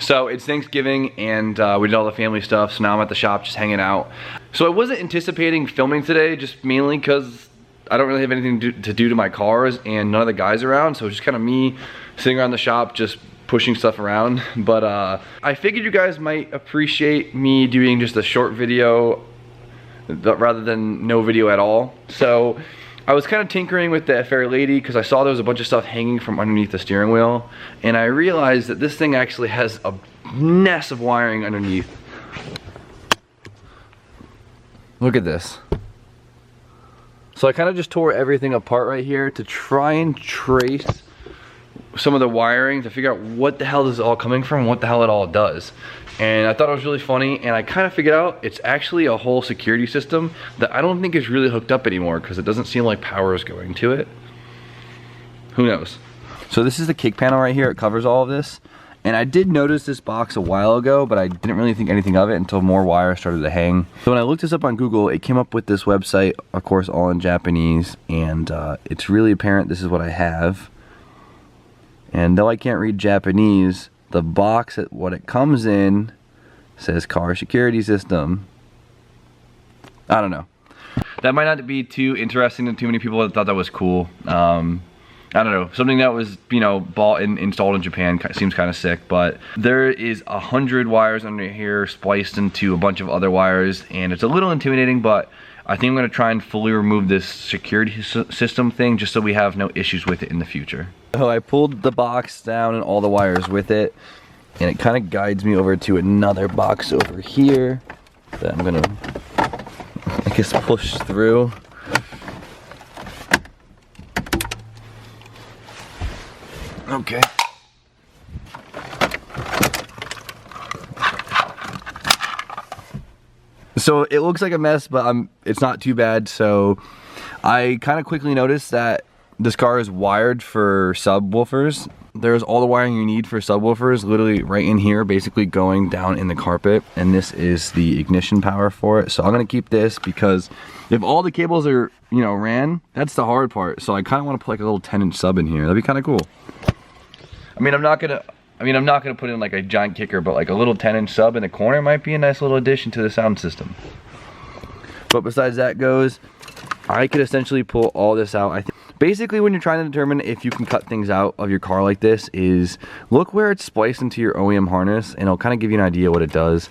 So it's Thanksgiving and we did all the family stuff, so now I'm at the shop just hanging out. So I wasn't anticipating filming today, just mainly because I don't really have anything to do to my cars and none of the guys around, so it's just kind of me sitting around the shop just pushing stuff around. But I figured you guys might appreciate me doing just a short video rather than no video at all. So I was kind of tinkering with the Fair Lady because I saw there was a bunch of stuff hanging from underneath the steering wheel, and I realized that this thing actually has a mess of wiring underneath. Look at this. So I kind of just tore everything apart right here to try and trace some of the wiring to figure out what the hell this is all coming from and what the hell it all does. And I thought it was really funny, and I kind of figured out it's actually a whole security system that I don't think is really hooked up anymore because it doesn't seem like power is going to it. Who knows? So this is the kick panel right here. It covers all of this. And I did notice this box a while ago, but I didn't really think anything of it until more wire started to hang. So when I looked this up on Google, it came up with this website, of course, all in Japanese, and it's really apparent this is what I have. And though I can't read Japanese, the box, what it comes in, says car security system. I don't know. That might not be too interesting to too many people that thought that was cool. I don't know, something that was, you know, bought and installed in Japan seems kind of sick, but there is 100 wires under here spliced into a bunch of other wires, and it's a little intimidating, but I think I'm going to try and fully remove this security system thing just so we have no issues with it in the future. So I pulled the box down and all the wires with it, and it kind of guides me over to another box over here that I'm going to, I guess, push through. Okay. So it looks like a mess, but it's not too bad. So I kind of quickly noticed that this car is wired for subwoofers. There's all the wiring you need for subwoofers literally right in here, basically going down in the carpet, and this is the ignition power for it. So I'm gonna keep this because if all the cables are, you know, ran, that's the hard part. So I kind of want to put like a little 10-inch sub in here. That'd be kind of cool. I mean, I'm not gonna put in like a giant kicker, but like a little 10-inch sub in the corner might be a nice little addition to the sound system. But besides that goes, I could essentially pull all this out. I think basically when you're trying to determine if you can cut things out of your car like this is look where it's spliced into your OEM harness, and it'll kind of give you an idea what it does.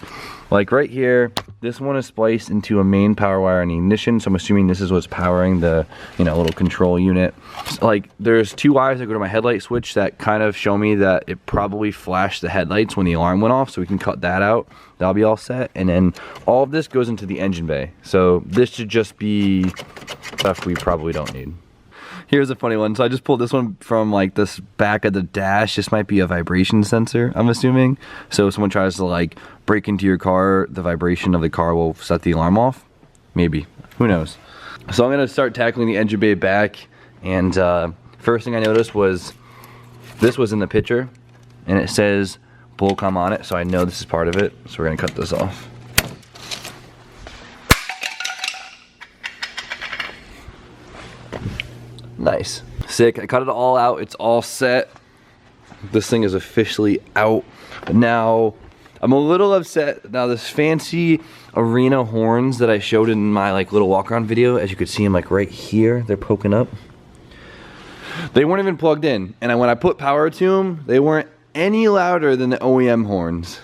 Like right here, this one is spliced into a main power wire and ignition, so I'm assuming this is what's powering the, you know, little control unit. Like there's two wires that go to my headlight switch that kind of show me that it probably flashed the headlights when the alarm went off, so we can cut that out. That'll be all set, and then all of this goes into the engine bay. So this should just be stuff we probably don't need. Here's a funny one. So I just pulled this one from like this back of the dash. This might be a vibration sensor, I'm assuming. So if someone tries to like break into your car, the vibration of the car will set the alarm off. Maybe, who knows? So I'm gonna start tackling the engine bay back. And first thing I noticed was this was in the picture and it says Bullcom on it. So I know this is part of it. So we're gonna cut this off. Nice. Sick. I cut it all out. It's all set. This thing is officially out. But now I'm a little upset. Now this fancy arena horns that I showed in my like little walk around video, as you could see them like right here, they're poking up. They weren't even plugged in. And when I put power to them, they weren't any louder than the OEM horns.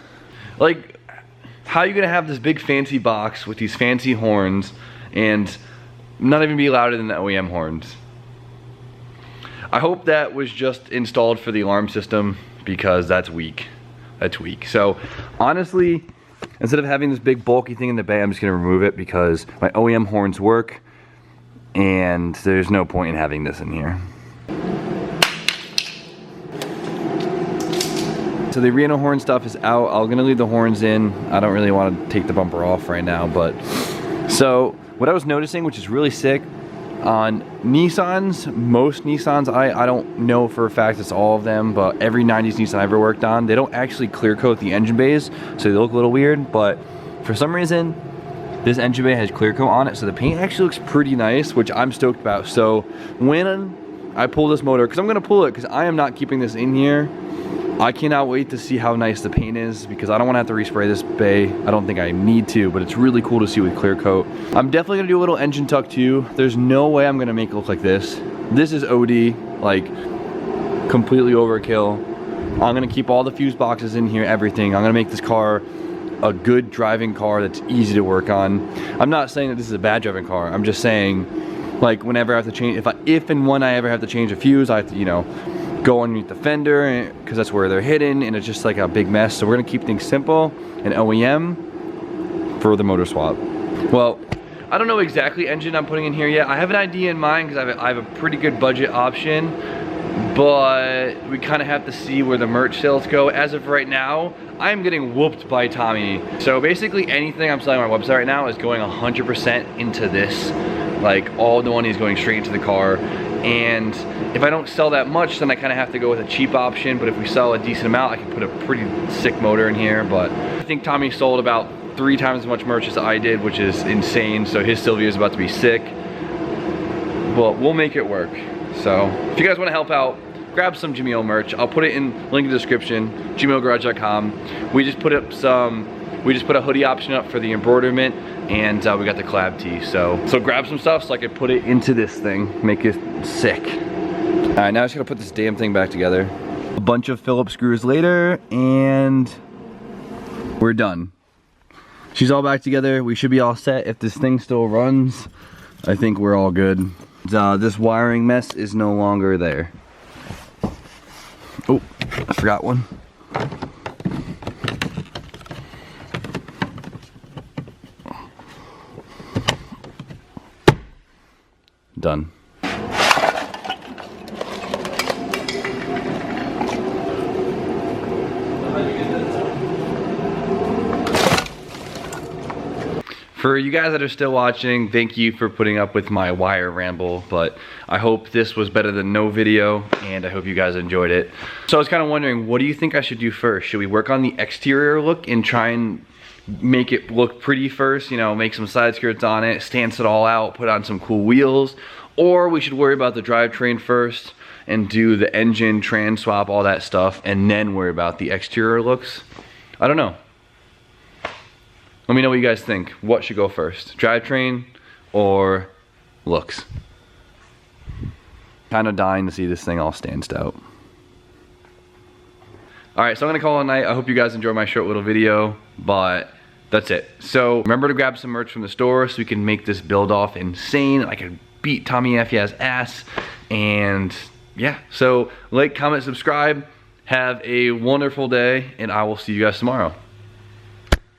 Like, how are you gonna have this big fancy box with these fancy horns and not even be louder than the OEM horns? I hope that was just installed for the alarm system because that's weak. That's weak. So honestly, instead of having this big bulky thing in the bay, I'm just gonna remove it because my OEM horns work and there's no point in having this in here. So the arena horn stuff is out. I'm gonna leave the horns in. I don't really want to take the bumper off right now, but so what I was noticing, which is really sick, on Nissans, most Nissans, I don't know for a fact it's all of them, but every 90s Nissan I ever worked on, they don't actually clear coat the engine bays, so they look a little weird, but for some reason, this engine bay has clear coat on it, so the paint actually looks pretty nice, which I'm stoked about. So when I pull this motor, because I'm gonna pull it, because I am not keeping this in here, I cannot wait to see how nice the paint is because I don't want to have to respray this bay. I don't think I need to, but it's really cool to see with clear coat. I'm definitely gonna do a little engine tuck too. There's no way I'm gonna make it look like this. This is OD, like completely overkill. I'm gonna keep all the fuse boxes in here, everything. I'm gonna make this car a good driving car that's easy to work on. I'm not saying that this is a bad driving car. I'm just saying, like, whenever I have to change, if and when I ever have to change a fuse, I have to, you know, go underneath the fender because that's where they're hidden, and it's just like a big mess. So we're gonna keep things simple and OEM for the motor swap. Well, I don't know exactly engine I'm putting in here yet. I have an idea in mind because I have a pretty good budget option, but we kind of have to see where the merch sales go. As of right now, I'm getting whooped by Tommy. So basically anything I'm selling on my website right now is going 100% into this. Like, all the money is going straight into the car. And if I don't sell that much, then I kind of have to go with a cheap option. But if we sell a decent amount, I can put a pretty sick motor in here. But I think Tommy sold about 3 times as much merch as I did, which is insane. So his Sylvia is about to be sick. But we'll make it work. So if you guys want to help out, grab some Jimmy O merch. I'll put it in link in the description, jimmyOgarage.com. We just put a hoodie option up for the embroiderment, and we got the collab tee. So grab some stuff so I can put it into this thing, make it sick. All right, now I just gotta put this damn thing back together. A bunch of Phillips screws later, and we're done. She's all back together. We should be all set. If this thing still runs, I think we're all good. This wiring mess is no longer there. Oh, I forgot one. Done. For you guys that are still watching, thank you for putting up with my wire ramble, but I hope this was better than no video, and I hope you guys enjoyed it. So I was kind of wondering, what do you think I should do first? Should we work on the exterior look and try and make it look pretty first, you know, make some side skirts on it, stance it all out, put on some cool wheels, or we should worry about the drivetrain first and do the engine, trans swap, all that stuff, and then worry about the exterior looks? I don't know. Let me know what you guys think. What should go first? Drivetrain or looks? Kind of dying to see this thing all stanced out. Alright, so I'm going to call it a night. I hope you guys enjoyed my short little video, but that's it. So remember to grab some merch from the store so we can make this build off insane. I can beat Tommy Fia's ass. And yeah, so like, comment, subscribe. Have a wonderful day, and I will see you guys tomorrow.